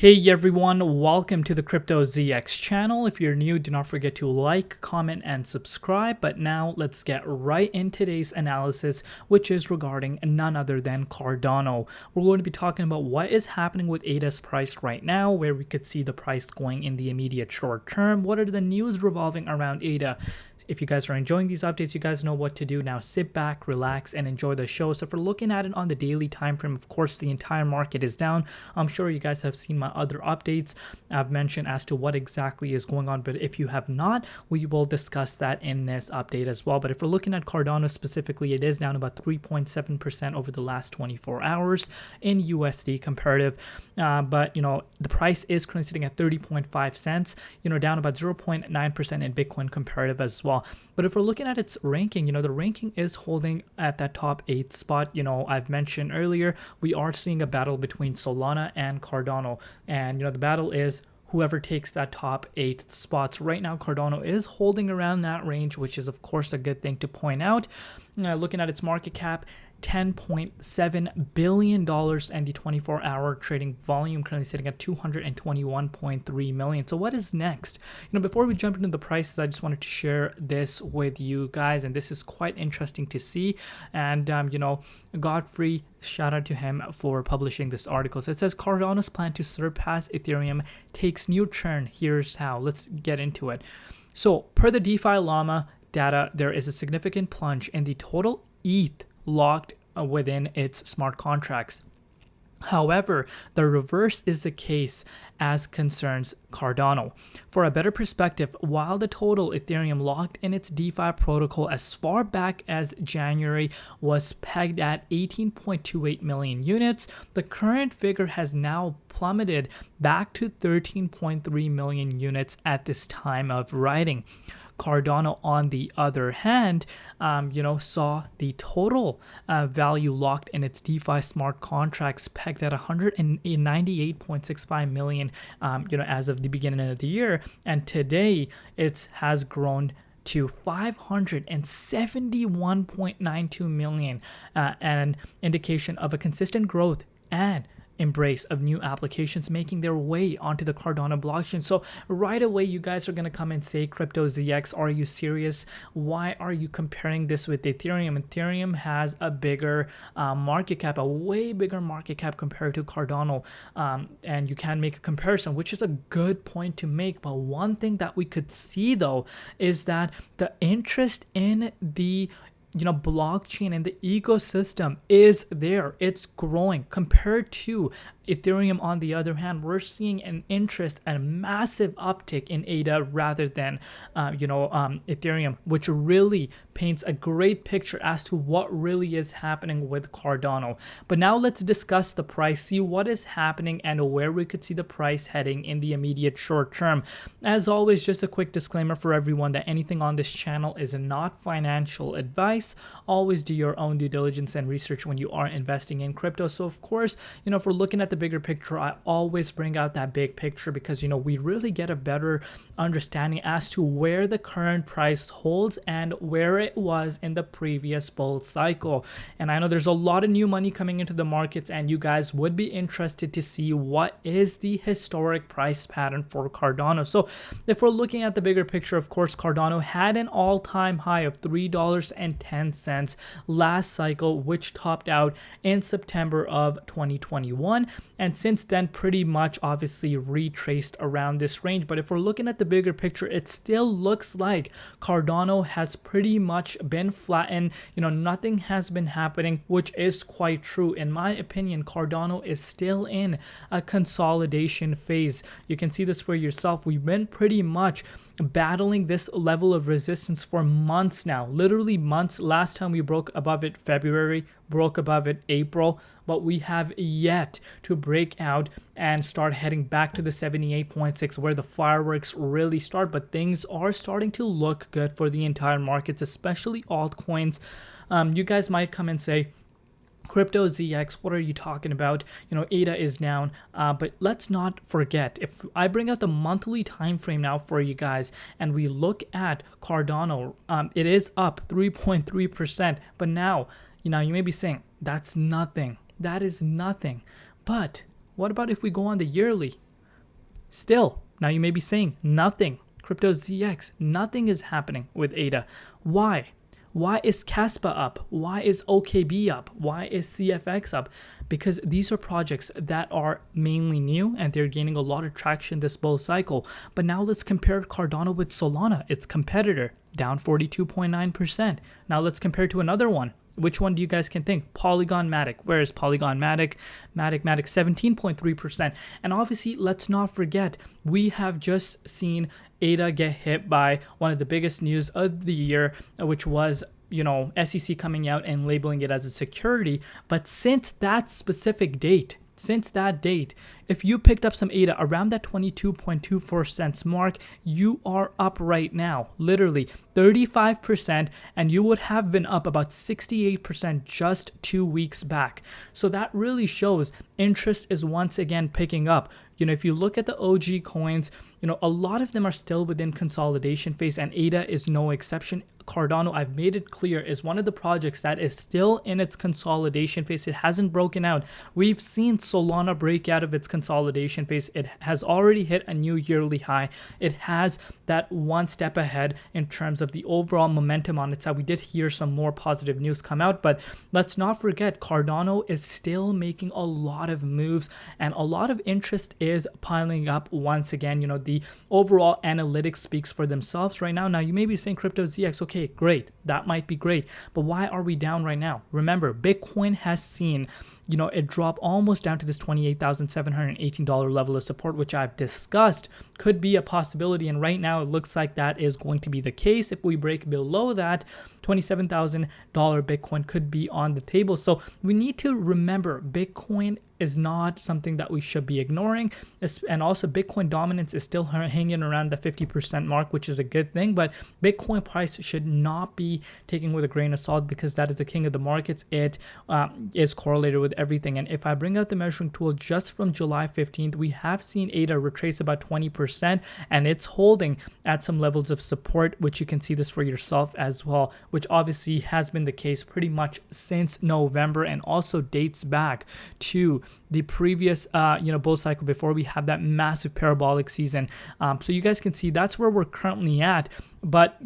Hey everyone, welcome to the Crypto ZX channel. If you're new, do not forget to like, comment, and subscribe. But now let's get right in today's analysis, which is regarding none other than Cardano. We're going to be talking about what is happening with ADA's price right now, where we could see the price going in the immediate short term. What are the news revolving around ADA? If you guys are enjoying these updates, you guys know what to do. Now sit back, relax, and enjoy the show. So if we're looking at it on the daily time frame, of course, the entire market is down. I'm sure you guys have seen my other updates I've mentioned as to what exactly is going on. But if you have not, we will discuss that in this update as well. But if we're looking at Cardano specifically, it is down about 3.7% over the last 24 hours in USD comparative. But, the price is currently sitting at 30.5 cents, down about 0.9% in Bitcoin comparative as well. But if we're looking at its ranking, the ranking is holding at that top 8 spot. I've mentioned earlier, we are seeing a battle between Solana and Cardano. And, the battle is whoever takes that top 8 spots. Right now, Cardano is holding around that range, which is, of course, a good thing to point out. Looking at its market cap, $10.7 billion, and the 24-hour trading volume currently sitting at 221.3 million. So what is next? Before we jump into the prices, I just wanted to share this with you guys, and this is quite interesting to see. And Godfrey, shout out to him for publishing this article. So it says Cardano's plan to surpass Ethereum takes new turn. Here's how. Let's get into it. So per the DeFi Llama data, there is a significant plunge in the total ETH locked within its smart contracts. However, the reverse is the case as concerns Cardano. For a better perspective, while the total Ethereum locked in its DeFi protocol as far back as January was pegged at 18.28 million units, the current figure has now plummeted back to 13.3 million units at this time of writing. Cardano, on the other hand, saw the total value locked in its DeFi smart contracts pegged at 198.65 million, as of the beginning of the year, and today it has grown to 571.92 million, an indication of a consistent growth and embrace of new applications making their way onto the Cardano blockchain. So right away, you guys are going to come and say, Crypto ZX, are you serious? Why are you comparing this with Ethereum? Ethereum has a bigger market cap, a way bigger market cap compared to Cardano. And you can make a comparison, which is a good point to make. But one thing that we could see, though, is that the interest in the blockchain and the ecosystem is there. It's growing compared to Ethereum. On the other hand, we're seeing an interest and a massive uptick in ADA rather than Ethereum, which really paints a great picture as to what really is happening with Cardano. But now let's discuss the price, see what is happening and where we could see the price heading in the immediate short term. As always, just a quick disclaimer for everyone that anything on this channel is not financial advice. Always do your own due diligence and research when you are investing in crypto. So of course, if we're looking at the bigger picture, I always bring out that big picture because we really get a better understanding as to where the current price holds and where it was in the previous bull cycle. And I know there's a lot of new money coming into the markets, and you guys would be interested to see what is the historic price pattern for Cardano. So if we're looking at the bigger picture, of course, Cardano had an all-time high of $3.10 last cycle, which topped out in September of 2021. And since then, pretty much obviously retraced around this range. But if we're looking at the bigger picture, it still looks like Cardano has pretty much been flattened. Nothing has been happening, which is quite true. In my opinion, Cardano is still in a consolidation phase. You can see this for yourself. We've been pretty much battling this level of resistance for months now, literally months. Last time we broke above it February, broke above it April, but we have yet to break out and start heading back to the 78.6 where the fireworks really start. But things are starting to look good for the entire markets, especially altcoins. You guys might come and say, Crypto ZX, what are you talking about? ADA is down, but let's not forget, if I bring out the monthly time frame now for you guys and we look at Cardano, it is up 3.3%. But now, you may be saying that's nothing. That is nothing. But what about if we go on the yearly? Still, now you may be saying nothing. Crypto ZX, nothing is happening with ADA. Why? Why is Caspa up? Why is OKB up? Why is CFX up? Because these are projects that are mainly new and they're gaining a lot of traction this bull cycle. But now let's compare Cardano with Solana, its competitor, down 42.9%. Now let's compare to another one. Which one do you guys can think? Polygon Matic. Where is Polygon Matic? Matic 17.3%. And obviously, let's not forget, we have just seen ADA get hit by one of the biggest news of the year, which was, SEC coming out and labeling it as a security. But since that specific date, if you picked up some ADA around that 22.24 cents mark, you are up right now, literally 35%, and you would have been up about 68% just 2 weeks back. So that really shows interest is once again picking up. If you look at the OG coins, a lot of them are still within consolidation phase, and ADA is no exception. Cardano, I've made it clear, is one of the projects that is still in its consolidation phase. It hasn't broken out. We've seen Solana break out of its consolidation phase. It has already hit a new yearly high. It has that one step ahead in terms of the overall momentum on its side. We did hear some more positive news come out, but let's not forget Cardano is still making a lot of moves and a lot of interest is piling up once again. The overall analytics speaks for themselves right now. Now you may be saying Crypto ZX, okay, great, that might be great, but why are we down right now? Remember, Bitcoin has seen it dropped almost down to this $28,718 level of support, which I've discussed could be a possibility. And right now it looks like that is going to be the case. If we break below that, $27,000 Bitcoin could be on the table. So we need to remember Bitcoin is not something that we should be ignoring. And also Bitcoin dominance is still hanging around the 50% mark, which is a good thing. But Bitcoin price should not be taken with a grain of salt because that is the king of the markets. It is correlated with everything. And if I bring out the measuring tool just from July 15th, we have seen ADA retrace about 20% and it's holding at some levels of support, which you can see this for yourself as well, which obviously has been the case pretty much since November and also dates back to the previous bull cycle before we had that massive parabolic season. So you guys can see that's where we're currently at. But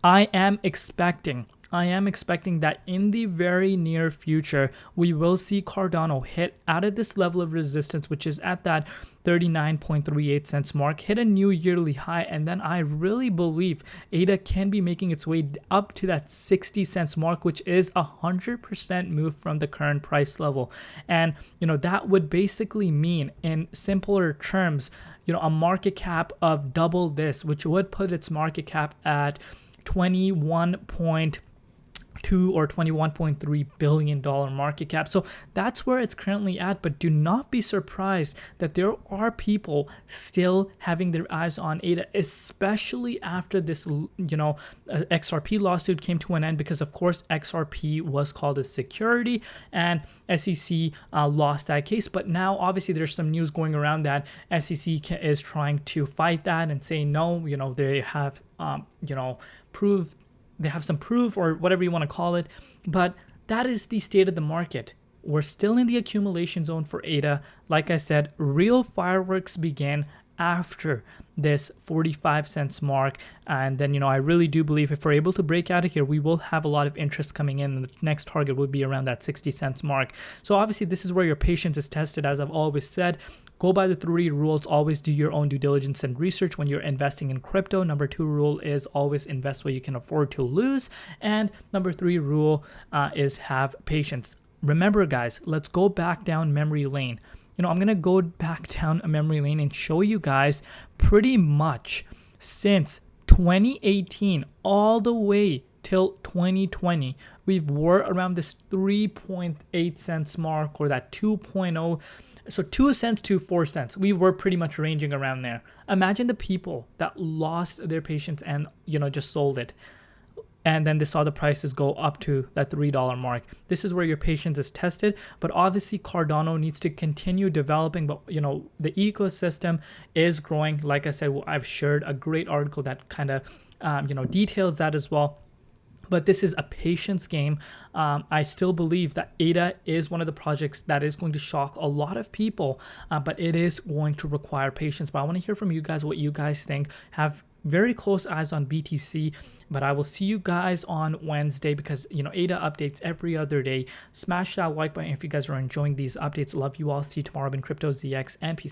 I am expecting that in the very near future, we will see Cardano hit out of this level of resistance, which is at that 39.38 cents mark, hit a new yearly high, and then I really believe ADA can be making its way up to that 60 cents mark, which is 100% move from the current price level. And that would basically mean, in simpler terms, a market cap of double this, which would put its market cap at 21.2 or $21.3 billion market cap. So that's where it's currently at, but do not be surprised that there are people still having their eyes on ADA, especially after this, XRP lawsuit came to an end, because of course XRP was called a security and SEC lost that case. But now obviously there's some news going around that SEC is trying to fight that and say no, they have, proved they have some proof or whatever you want to call it, but that is the state of the market. We're still in the accumulation zone for ADA. Like I said, real fireworks began after this 45 cents mark, and then I really do believe if we're able to break out of here, we will have a lot of interest coming in, and the next target would be around that 60 cents mark. So obviously this is where your patience is tested. As I've always said, go by the 3 rules. Always do your own due diligence and research when you're investing in crypto. Number 2 rule is always invest what you can afford to lose. And number 3 rule is have patience. Remember, guys, let's go back down memory lane. I'm going to go back down a memory lane and show you guys pretty much since 2018 all the way till 2020, we were around this 3.8 cents mark, or that 2.0. So 2 cents to 4 cents. We were pretty much ranging around there. Imagine the people that lost their patience and, just sold it. And then they saw the prices go up to that $3 mark. This is where your patience is tested. But obviously Cardano needs to continue developing. But, the ecosystem is growing. Like I said, I've shared a great article that kind of, details that as well. But this is a patience game. I still believe that ADA is one of the projects that is going to shock a lot of people, but it is going to require patience. But I want to hear from you guys what you guys think. Have very close eyes on BTC, but I will see you guys on Wednesday because, you know, ADA updates every other day. Smash that like button if you guys are enjoying these updates. Love you all. See you tomorrow. I've been Crypto ZX, and peace out.